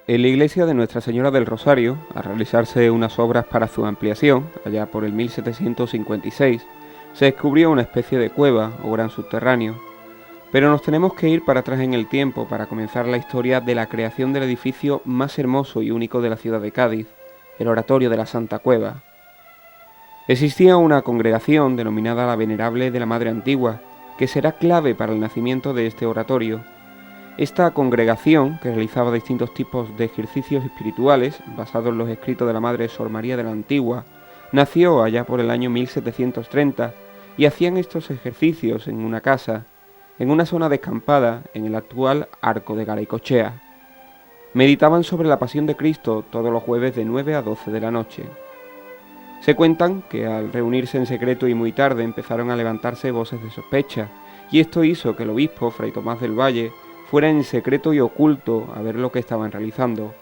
En la iglesia de Nuestra Señora del Rosario, al realizarse unas obras para su ampliación, allá por el 1756, se descubrió una especie de cueva o gran subterráneo. Pero nos tenemos que ir para atrás en el tiempo para comenzar la historia de la creación del edificio más hermoso y único de la ciudad de Cádiz, el Oratorio de la Santa Cueva. Existía una congregación denominada la Venerable de la Madre Antigua, que será clave para el nacimiento de este oratorio. Esta congregación, que realizaba distintos tipos de ejercicios espirituales, basados en los escritos de la Madre Sor María de la Antigua, nació allá por el año 1730 y hacían estos ejercicios en una casa, en una zona descampada en el actual Arco de Garaikochea. Meditaban sobre la pasión de Cristo todos los jueves de 9 a 12 de la noche. Se cuentan que al reunirse en secreto y muy tarde empezaron a levantarse voces de sospecha, y esto hizo que el obispo, Fray Tomás del Valle, fuera en secreto y oculto a ver lo que estaban realizando.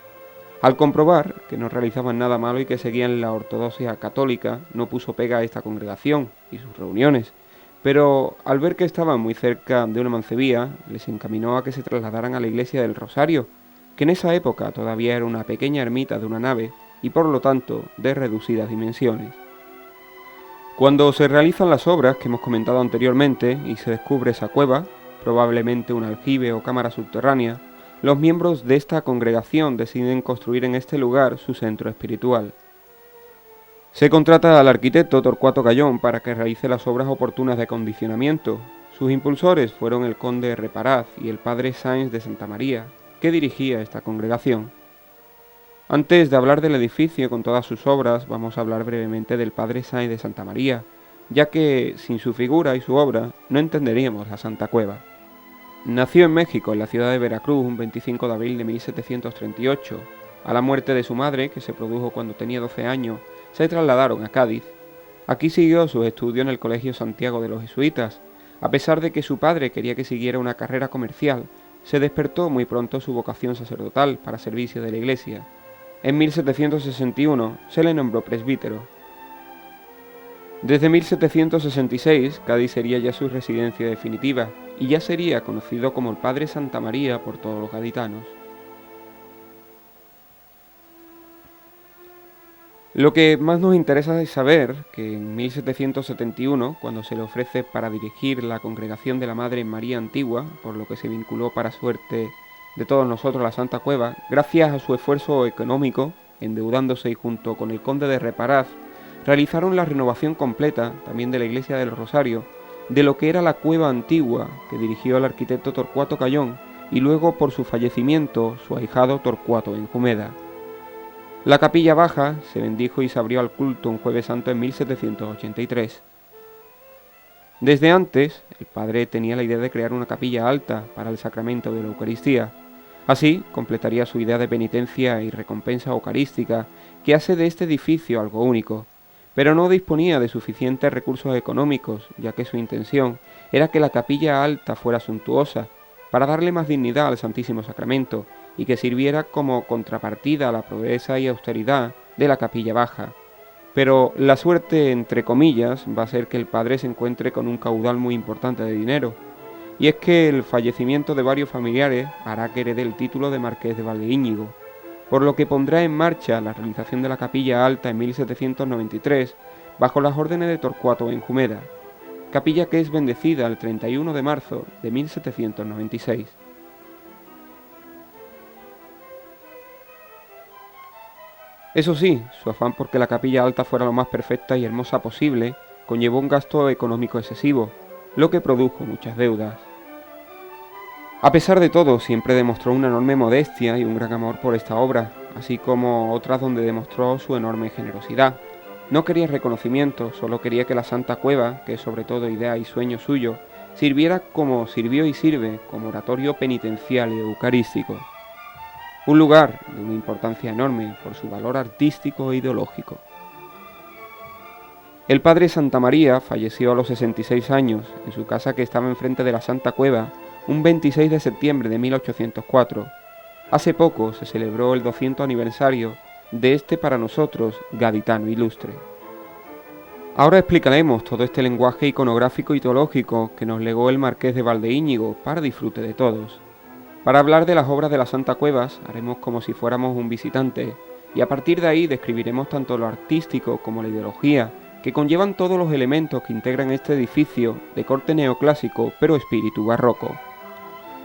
Al comprobar que no realizaban nada malo y que seguían la ortodoxia católica, no puso pega a esta congregación y sus reuniones, pero al ver que estaban muy cerca de una mancebía, les encaminó a que se trasladaran a la iglesia del Rosario, que en esa época todavía era una pequeña ermita de una nave y por lo tanto de reducidas dimensiones. Cuando se realizan las obras que hemos comentado anteriormente y se descubre esa cueva, probablemente un aljibe o cámara subterránea, los miembros de esta congregación deciden construir en este lugar su centro espiritual. Se contrata al arquitecto Torcuato Cayón para que realice las obras oportunas de acondicionamiento. Sus impulsores fueron el conde Reparaz y el padre Sáenz de Santa María, que dirigía esta congregación. Antes de hablar del edificio con todas sus obras, vamos a hablar brevemente del padre Sáenz de Santa María, ya que sin su figura y su obra no entenderíamos la Santa Cueva. Nació en México, en la ciudad de Veracruz, un 25 de abril de 1738. A la muerte de su madre, que se produjo cuando tenía 12 años, se trasladaron a Cádiz. Aquí siguió sus estudios en el Colegio Santiago de los Jesuitas. A pesar de que su padre quería que siguiera una carrera comercial, se despertó muy pronto su vocación sacerdotal para servicio de la Iglesia. En 1761 se le nombró presbítero. Desde 1766, Cádiz sería ya su residencia definitiva, y ya sería conocido como el Padre Santa María por todos los gaditanos. Lo que más nos interesa es saber que en 1771, cuando se le ofrece para dirigir la congregación de la Madre María Antigua, por lo que se vinculó para suerte de todos nosotros a la Santa Cueva, gracias a su esfuerzo económico, endeudándose y junto con el conde de Reparaz, realizaron la renovación completa, también de la iglesia del Rosario, de lo que era la cueva antigua, que dirigió el arquitecto Torcuato Cayón, y luego por su fallecimiento su ahijado Torcuato Enjumeda. La capilla baja se bendijo y se abrió al culto un jueves santo en 1783. Desde antes, el padre tenía la idea de crear una capilla alta para el sacramento de la Eucaristía. Así, completaría su idea de penitencia y recompensa eucarística, que hace de este edificio algo único, pero no disponía de suficientes recursos económicos, ya que su intención era que la capilla alta fuera suntuosa, para darle más dignidad al Santísimo Sacramento, y que sirviera como contrapartida a la pobreza y austeridad de la capilla baja. Pero la suerte, entre comillas, va a ser que el padre se encuentre con un caudal muy importante de dinero, y es que el fallecimiento de varios familiares hará que herede el título de Marqués de Valdeíñigo, por lo que pondrá en marcha la realización de la capilla alta en 1793, bajo las órdenes de Torcuato Enjumeda, capilla que es bendecida el 31 de marzo de 1796. Eso sí, su afán porque la capilla alta fuera lo más perfecta y hermosa posible conllevó un gasto económico excesivo, lo que produjo muchas deudas. A pesar de todo, siempre demostró una enorme modestia y un gran amor por esta obra, así como otras donde demostró su enorme generosidad. No quería reconocimiento, solo quería que la Santa Cueva, que es sobre todo idea y sueño suyo, sirviera como sirvió y sirve, como oratorio penitencial y eucarístico. Un lugar de una importancia enorme por su valor artístico e ideológico. El padre Santa María falleció a los 66 años en su casa que estaba enfrente de la Santa Cueva un 26 de septiembre de 1804. Hace poco se celebró el 200 aniversario de este para nosotros gaditano ilustre. Ahora explicaremos todo este lenguaje iconográfico y teológico que nos legó el Marqués de Valdeíñigo para disfrute de todos. Para hablar de las obras de la Santa Cuevas haremos como si fuéramos un visitante y a partir de ahí describiremos tanto lo artístico como la ideología que conllevan todos los elementos que integran este edificio de corte neoclásico pero espíritu barroco.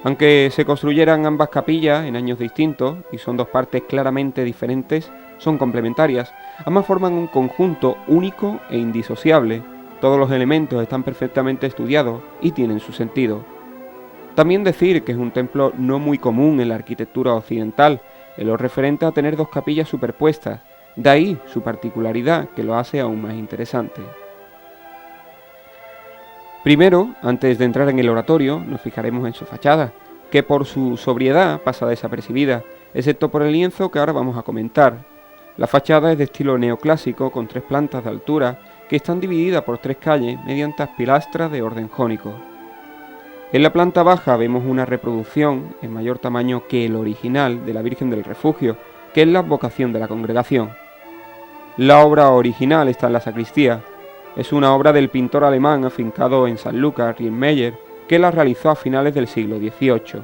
Aunque se construyeran ambas capillas en años distintos y son dos partes claramente diferentes, son complementarias, ambas forman un conjunto único e indisociable. Todos los elementos están perfectamente estudiados y tienen su sentido. También decir que es un templo no muy común en la arquitectura occidental, en lo referente a tener dos capillas superpuestas, de ahí su particularidad que lo hace aún más interesante. Primero, antes de entrar en el oratorio, nos fijaremos en su fachada, que por su sobriedad pasa desapercibida, excepto por el lienzo que ahora vamos a comentar. La fachada es de estilo neoclásico con 3 plantas de altura que están divididas por 3 calles mediante pilastras de orden jónico. En la planta baja vemos una reproducción en mayor tamaño que el original de la Virgen del Refugio, que es la advocación de la congregación. La obra original está en la sacristía. Es una obra del pintor alemán afincado en San Lucas, Riemenyer, que la realizó a finales del siglo XVIII.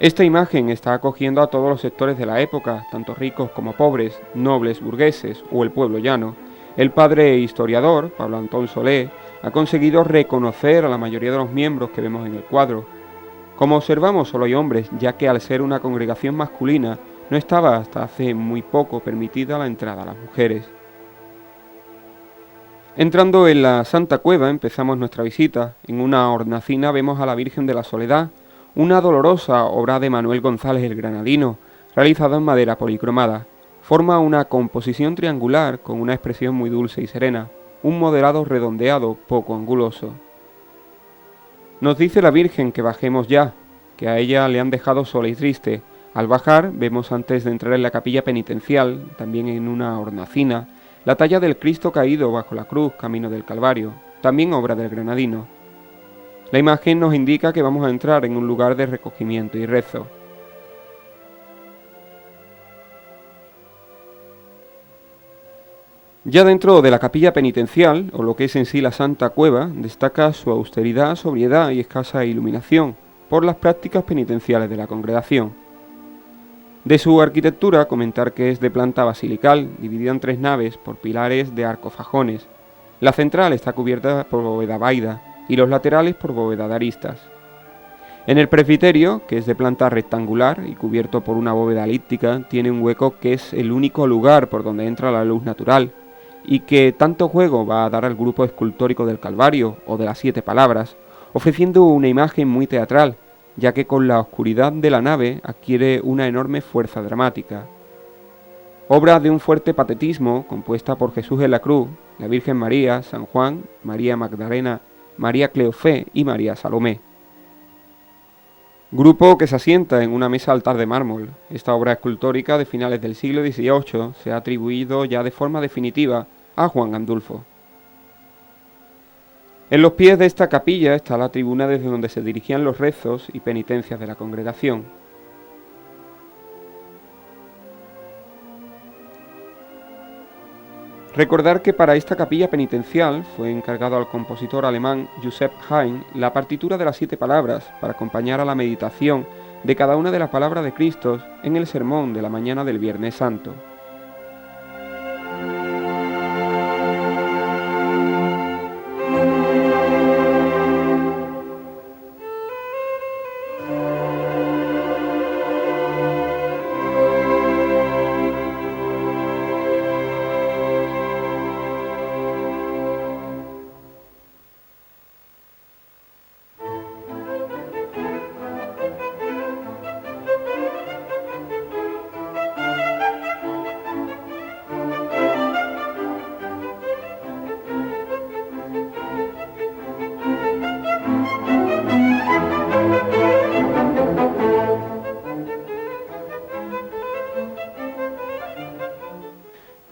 Esta imagen está acogiendo a todos los sectores de la época, tanto ricos como pobres, nobles, burgueses o el pueblo llano. El padre historiador, Pablo Antón Solé, ha conseguido reconocer a la mayoría de los miembros que vemos en el cuadro. Como observamos, solo hay hombres, ya que al ser una congregación masculina, no estaba hasta hace muy poco permitida la entrada a las mujeres. Entrando en la Santa Cueva empezamos nuestra visita. En una hornacina vemos a la Virgen de la Soledad, una dolorosa obra de Manuel González el Granadino, realizada en madera policromada. Forma una composición triangular con una expresión muy dulce y serena, un modelado redondeado poco anguloso. Nos dice la Virgen que bajemos ya, que a ella le han dejado sola y triste. Al bajar vemos antes de entrar en la capilla penitencial, también en una hornacina, la talla del Cristo caído bajo la cruz, camino del Calvario, también obra del Granadino. La imagen nos indica que vamos a entrar en un lugar de recogimiento y rezo. Ya dentro de la capilla penitencial, o lo que es en sí la Santa Cueva, destaca su austeridad, sobriedad y escasa iluminación, por las prácticas penitenciales de la congregación. De su arquitectura, comentar que es de planta basilical, dividida en 3 naves por pilares de arcofajones. La central está cubierta por bóveda vaída y los laterales por bóveda de aristas. En el presbiterio, que es de planta rectangular y cubierto por una bóveda elíptica, tiene un hueco que es el único lugar por donde entra la luz natural, y que tanto juego va a dar al grupo escultórico del Calvario o de las 7 palabras, ofreciendo una imagen muy teatral, ya que con la oscuridad de la nave adquiere una enorme fuerza dramática. Obra de un fuerte patetismo, compuesta por Jesús en la cruz, la Virgen María, San Juan, María Magdalena, María Cleofé y María Salomé. Grupo que se asienta en una mesa altar de mármol. Esta obra escultórica de finales del siglo XVIII se ha atribuido ya de forma definitiva a Juan Gandulfo. En los pies de esta capilla está la tribuna desde donde se dirigían los rezos y penitencias de la congregación. Recordar que para esta capilla penitencial fue encargado al compositor alemán Joseph Haydn la partitura de las 7 palabras para acompañar a la meditación de cada una de las palabras de Cristo en el sermón de la mañana del Viernes Santo.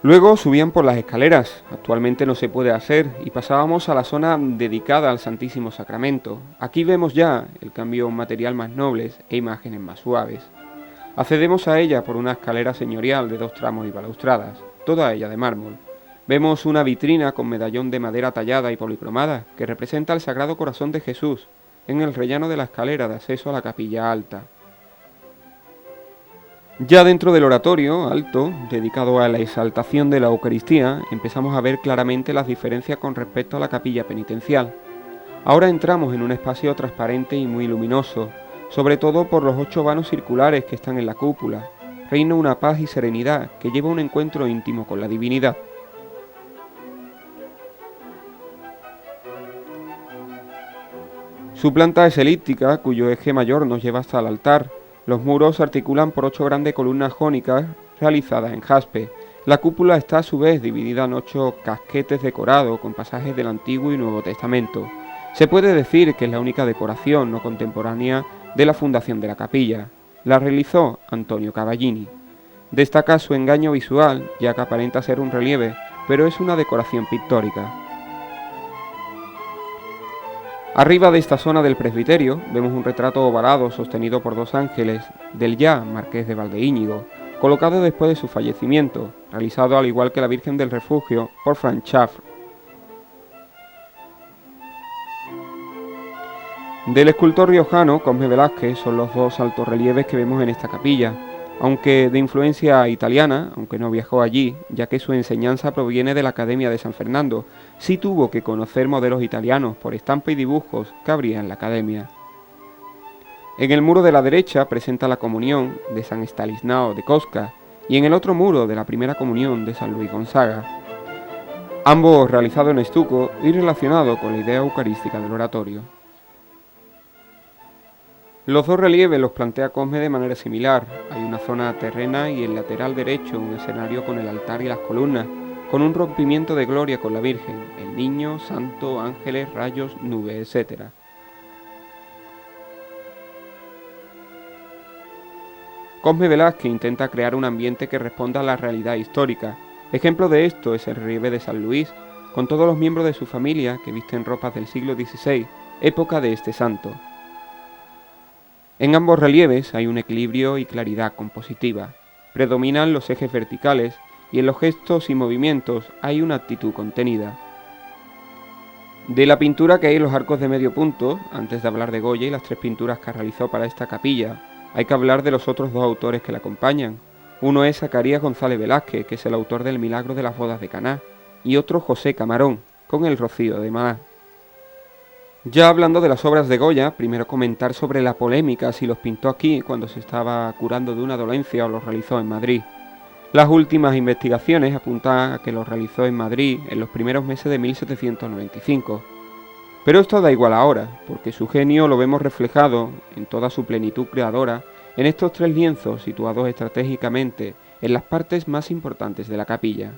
Luego subían por las escaleras, actualmente no se puede hacer, y pasábamos a la zona dedicada al Santísimo Sacramento. Aquí vemos ya el cambio material más nobles e imágenes más suaves. Accedemos a ella por una escalera señorial de 2 tramos y balaustradas, toda ella de mármol. Vemos una vitrina con medallón de madera tallada y policromada que representa el Sagrado Corazón de Jesús en el rellano de la escalera de acceso a la capilla alta. Ya dentro del oratorio alto, dedicado a la exaltación de la Eucaristía, empezamos a ver claramente las diferencias con respecto a la capilla penitencial. Ahora entramos en un espacio transparente y muy luminoso, sobre todo por los 8 vanos circulares que están en la cúpula. Reina una paz y serenidad que lleva un encuentro íntimo con la divinidad. Su planta es elíptica, cuyo eje mayor nos lleva hasta el altar. Los muros se articulan por 8 grandes columnas jónicas realizadas en jaspe. La cúpula está a su vez dividida en 8 casquetes decorados con pasajes del Antiguo y Nuevo Testamento. Se puede decir que es la única decoración no contemporánea de la fundación de la capilla. La realizó Antonio Cavallini. Destaca su engaño visual, ya que aparenta ser un relieve, pero es una decoración pictórica. Arriba de esta zona del presbiterio vemos un retrato ovalado sostenido por 2 ángeles del ya marqués de Valdeíñigo, colocado después de su fallecimiento, realizado al igual que la Virgen del Refugio por Franz Schaff. Del escultor riojano Cosme Velázquez son los 2 altos relieves que vemos en esta capilla, aunque de influencia italiana, aunque no viajó allí, ya que su enseñanza proviene de la Academia de San Fernando, sí tuvo que conocer modelos italianos por estampa y dibujos que habría en la Academia. En el muro de la derecha presenta la Comunión de San Estanislao de Kostka y en el otro muro de la Primera Comunión de San Luis Gonzaga, ambos realizados en estuco y relacionados con la idea eucarística del oratorio. Los 2 relieves los plantea Cosme de manera similar. Hay una zona terrena y el lateral derecho un escenario con el altar y las columnas, con un rompimiento de gloria con la Virgen, el Niño, Santo, ángeles, rayos, nubes, etc. Cosme Velázquez intenta crear un ambiente que responda a la realidad histórica. Ejemplo de esto es el relieve de San Luis, con todos los miembros de su familia que visten ropas del siglo XVI, época de este santo. En ambos relieves hay un equilibrio y claridad compositiva. Predominan los ejes verticales y en los gestos y movimientos hay una actitud contenida. De la pintura que hay en los arcos de medio punto, antes de hablar de Goya y las 3 pinturas que realizó para esta capilla, hay que hablar de los otros 2 autores que la acompañan. Uno es Zacarías González Velázquez, que es el autor del Milagro de las Bodas de Caná, y otro José Camarón, con el Rocío de Maná. Ya hablando de las obras de Goya, primero comentar sobre la polémica si los pintó aquí cuando se estaba curando de una dolencia o los realizó en Madrid. Las últimas investigaciones apuntan a que los realizó en Madrid en los primeros meses de 1795. Pero esto da igual ahora, porque su genio lo vemos reflejado en toda su plenitud creadora en estos 3 lienzos situados estratégicamente en las partes más importantes de la capilla.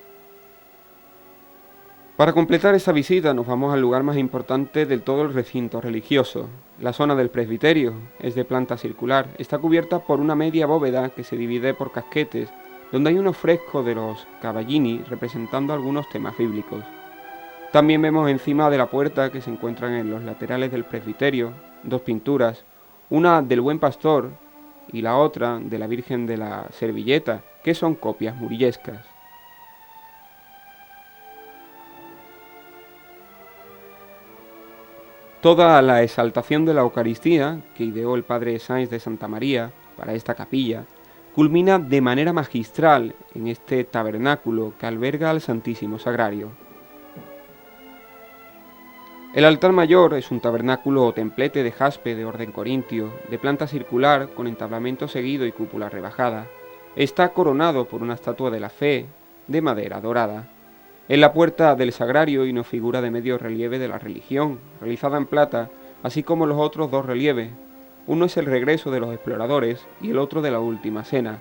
Para completar esta visita nos vamos al lugar más importante del todo el recinto religioso. La zona del presbiterio es de planta circular, está cubierta por una media bóveda que se divide por casquetes, donde hay unos frescos de los Cavallini representando algunos temas bíblicos. También vemos encima de la puerta que se encuentran en los laterales del presbiterio 2 pinturas, una del Buen Pastor y la otra de la Virgen de la Servilleta, que son copias murillescas. Toda la exaltación de la Eucaristía que ideó el padre Sáenz de Santa María para esta capilla culmina de manera magistral en este tabernáculo que alberga al Santísimo Sagrario. El altar mayor es un tabernáculo o templete de jaspe de orden corintio, de planta circular con entablamento seguido y cúpula rebajada. Está coronado por una estatua de la Fe de madera dorada. En la puerta del sagrario hay una figura de medio relieve de la religión, realizada en plata, así como los otros 2 relieves. Uno es el regreso de los exploradores y el otro de la última cena.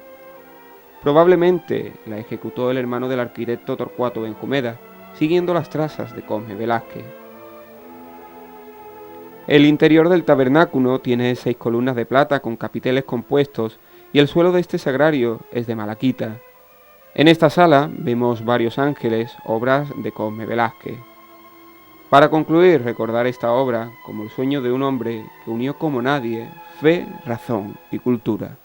Probablemente la ejecutó el hermano del arquitecto Torcuato Benjumeda, siguiendo las trazas de Cosme Velázquez. El interior del tabernáculo tiene 6 columnas de plata con capiteles compuestos y el suelo de este sagrario es de malaquita. En esta sala vemos varios ángeles, obras de Cosme Velázquez. Para concluir, recordar esta obra como el sueño de un hombre que unió como nadie fe, razón y cultura.